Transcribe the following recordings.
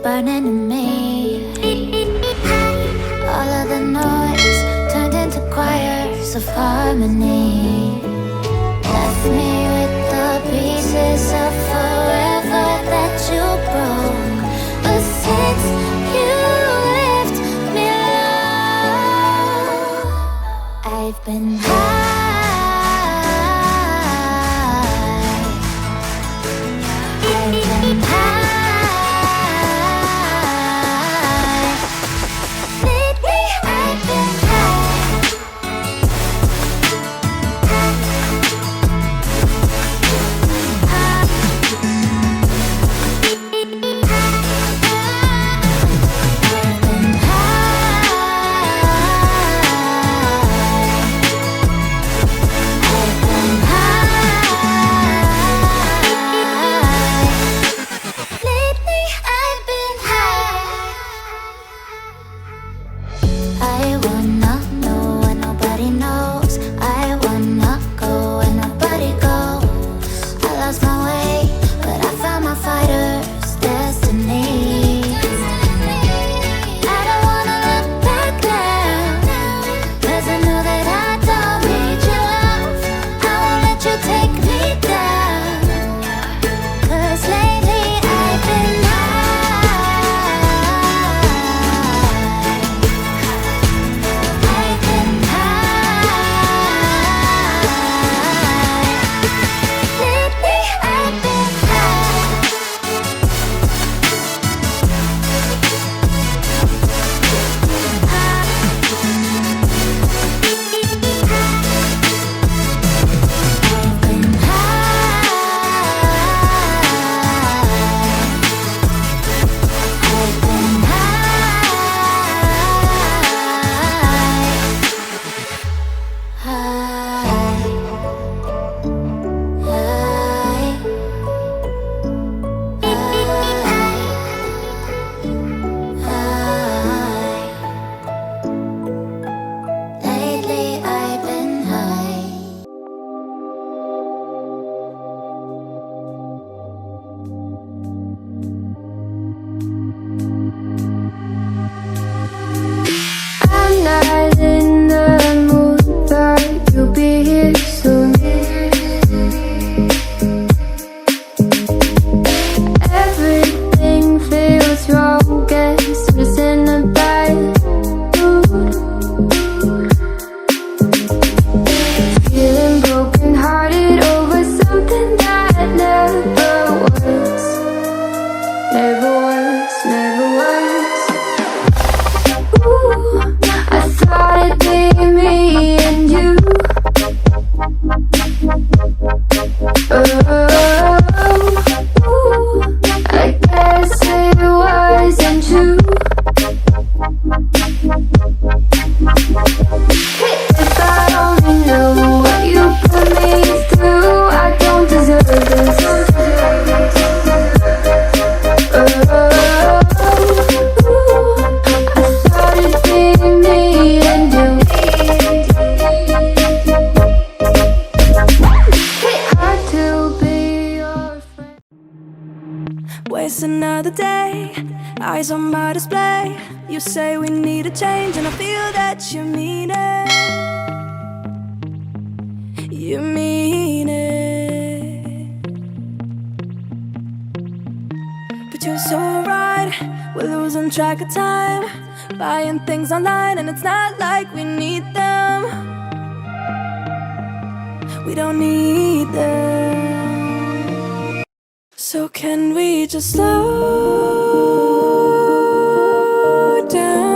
burning in me. All of the noise turned into choirs of harmony. Left me with the pieces of forever that you broke. But since you left me alone, I've been high. Waste another day, eyes on my display. You say we need a change, and I feel that you mean it. You mean it. But you're so right, we're losing track of time, buying things online, and it's not like we need them. We don't need them. So can we just slow down?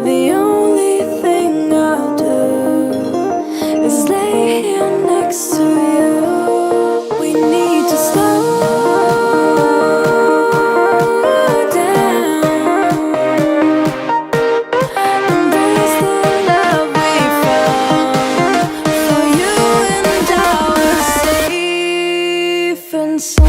The only thing I'll do is lay here next to you. We need to slow down. Embrace the love we found. For you and I was safe and sound.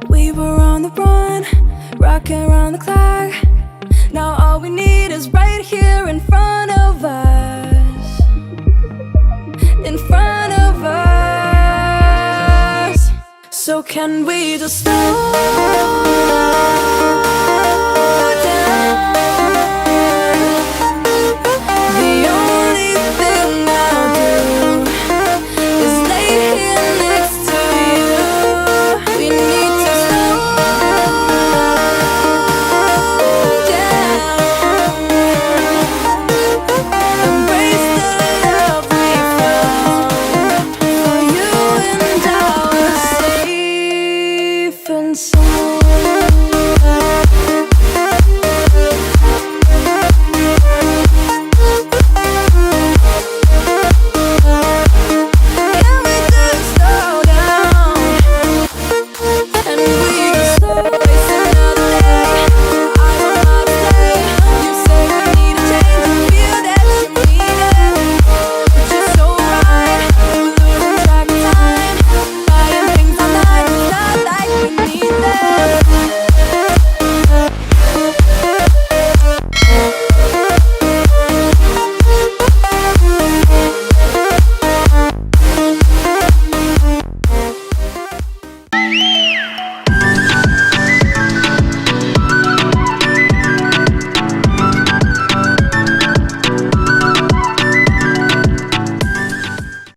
We were on the run, rocking around the clock. Now all we need is right here in front of us. In front of us. So can we just stop?